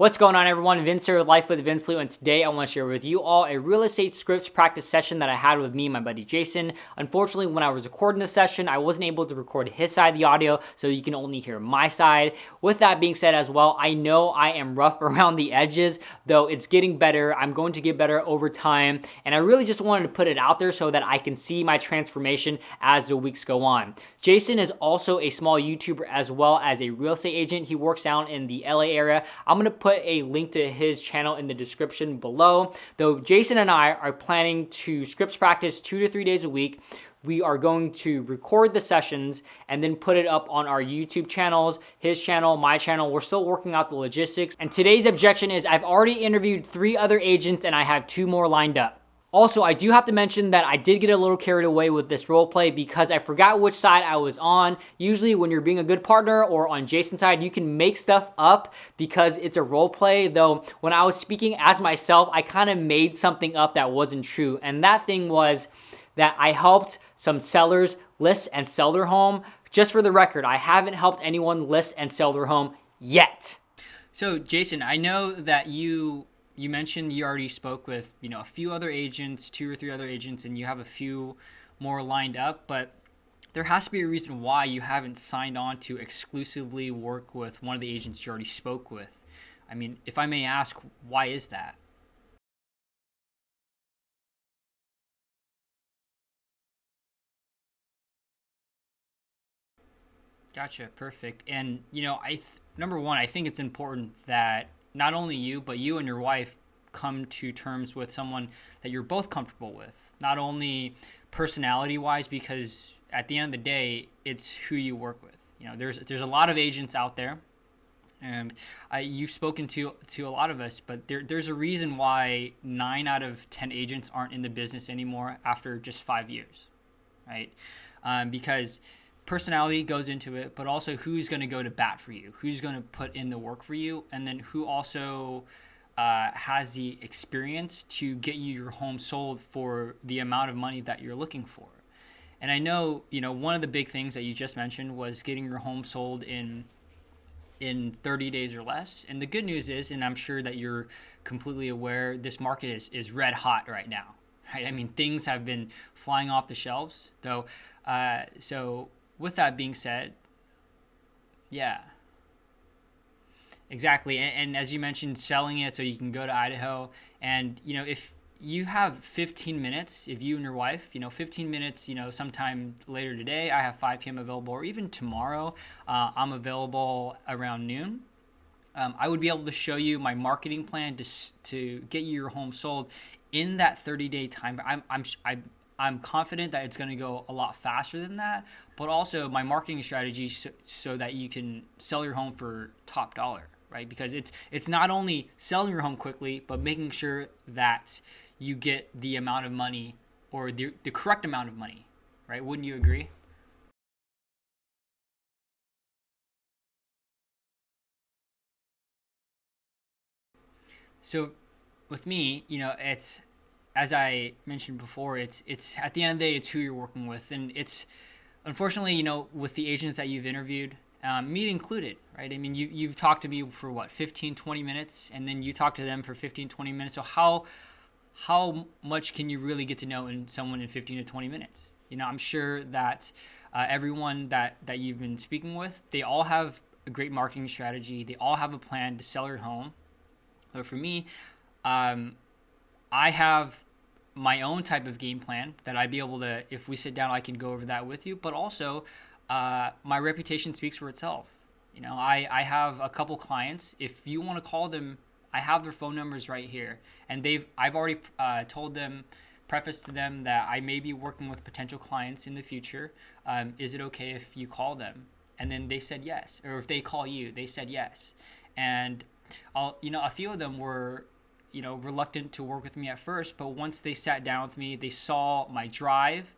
What's going on, everyone? Vince here with Life with Vince Luu, and today I want to share with you all a real estate scripts practice session that I had with me and my buddy Jason. Unfortunately, when I was recording this session, I wasn't able to record his side of the audio, so you can only hear my side. With that being said as well, I know I am rough around the edges, though it's getting better. I'm going to get better over time, and I really just wanted to put it out there so that I can see my transformation as the weeks go on. Jason is also a small YouTuber as well as a real estate agent. He works down in the LA area. I'm going to put a link to his channel in the description below. Though Jason and I are planning to scripts practice 2 to 3 days a week. We are going to record the sessions and then put it up on our YouTube channels, his channel, my channel. We're still working out the logistics. And today's objection is I've already interviewed 3 other agents and I have 2 more lined up. Also, I do have to mention that I did get a little carried away with this role play because I forgot which side I was on. Usually when you're being a good partner or on Jason's side, you can make stuff up because it's a role play. Though when I was speaking as myself, I kind of made something up that wasn't true. And that thing was that I helped some sellers list and sell their home. Just for the record, I haven't helped anyone list and sell their home yet. So Jason, I know that you mentioned you already spoke with, a few other agents, 2 or 3 other agents, and you have a few more lined up, but there has to be a reason why you haven't signed on to exclusively work with one of the agents you already spoke with. I mean, if I may ask, why is that? Gotcha, perfect. And, number one, I think it's important that not only you, but you and your wife come to terms with someone that you're both comfortable with. Not only personality-wise, because at the end of the day, it's who you work with. There's a lot of agents out there, and you've spoken to a lot of us, but there's a reason why 9 out of 10 agents aren't in the business anymore after just 5 years, right? Because personality goes into it, but also who's going to go to bat for you, who's going to put in the work for you, and then who also has the experience to get you your home sold for the amount of money that you're looking for. And I know, one of the big things that you just mentioned was getting your home sold in 30 days or less. And the good news is, and I'm sure that you're completely aware, this market is red hot right now, right? I mean, things have been flying off the shelves, though. So with that being said, yeah, exactly. And as you mentioned, selling it so you can go to Idaho. And, if you have 15 minutes, if you and your wife, 15 minutes, sometime later today, I have 5 p.m. available, or even tomorrow, I'm available around noon. I would be able to show you my marketing plan to get you your home sold in that 30-day time. I'm confident that it's going to go a lot faster than that, but also my marketing strategy so that you can sell your home for top dollar, right? Because it's not only selling your home quickly, but making sure that you get the amount of money or the correct amount of money, right? Wouldn't you agree? So with me, it's, as I mentioned before, it's at the end of the day, it's who you're working with. And it's unfortunately, with the agents that you've interviewed, me included, right? I mean, you've talked to me for what, 15, 20 minutes, and then you talk to them for 15, 20 minutes. So how much can you really get to know someone in 15 to 20 minutes? I'm sure that everyone that you've been speaking with, they all have a great marketing strategy. They all have a plan to sell your home. So for me, I have my own type of game plan that I'd be able to, if we sit down, I can go over that with you. But also, my reputation speaks for itself. I have a couple clients. If you want to call them, I have their phone numbers right here. And I've already told them, prefaced to them that I may be working with potential clients in the future. Is it okay if you call them? And then they said yes. Or if they call you, they said yes. And a few of them were reluctant to work with me at first, but once they sat down with me, they saw my drive,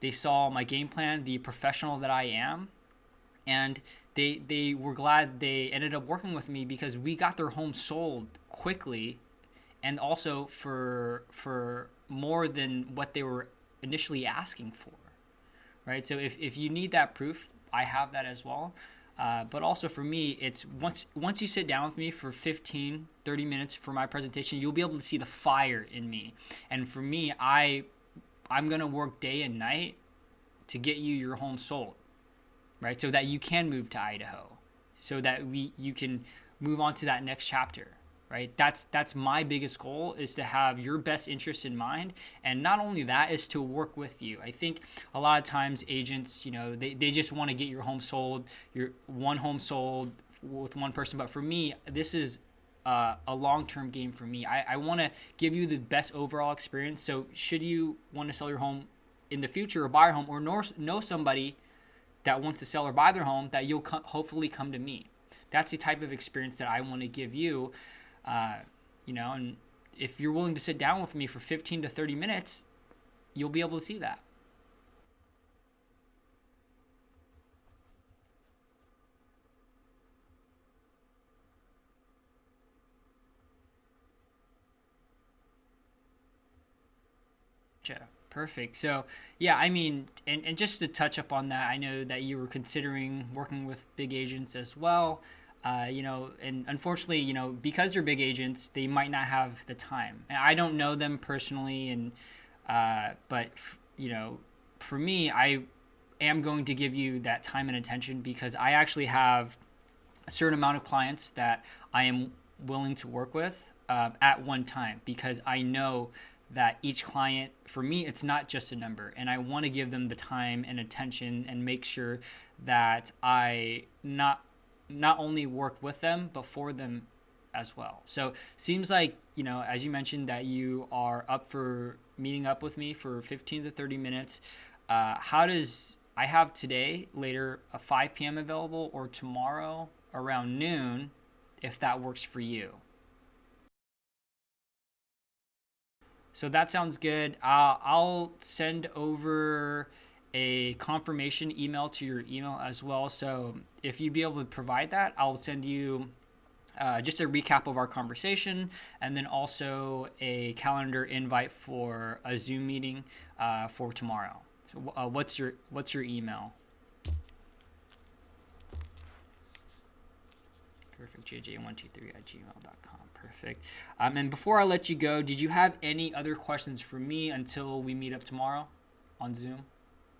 they saw my game plan, the professional that I am, and they were glad they ended up working with me because we got their home sold quickly, and also for more than what they were initially asking for, right? So if you need that proof, I have that as well. But also for me, it's once you sit down with me for 15, 30 minutes for my presentation, you'll be able to see the fire in me. And for me, I'm going to work day and night to get you your home sold, right? So that you can move to Idaho, so that you can move on to that next chapter, right? That's my biggest goal, is to have your best interest in mind. And not only that, is to work with you. I think a lot of times agents, they just want to get your home sold, your one home sold with one person. But for me, this is a long-term game for me. I want to give you the best overall experience. So should you want to sell your home in the future or buy your home, or know somebody that wants to sell or buy their home, that you'll hopefully come to me. That's the type of experience that I want to give you. And if you're willing to sit down with me for 15 to 30 minutes, you'll be able to see that. Gotcha. Perfect. So, yeah, I mean, and just to touch up on that, I know that you were considering working with big agents as well. And unfortunately, because they're big agents, they might not have the time. And I don't know them personally, but for me, I am going to give you that time and attention, because I actually have a certain amount of clients that I am willing to work with at one time, because I know that each client, for me, it's not just a number, and I want to give them the time and attention and make sure that I not only work with them, but for them as well. So seems like, as you mentioned, that you are up for meeting up with me for 15 to 30 minutes. I have today later a 5 p.m. available, or tomorrow around noon, if that works for you. So that sounds good. I'll send over a confirmation email to your email as well. So if you'd be able to provide that, I'll send you just a recap of our conversation, and then also a calendar invite for a Zoom meeting for tomorrow. So what's your email? Perfect. jj123@gmail.com. Perfect. And before I let you go, did you have any other questions for me until we meet up tomorrow on Zoom?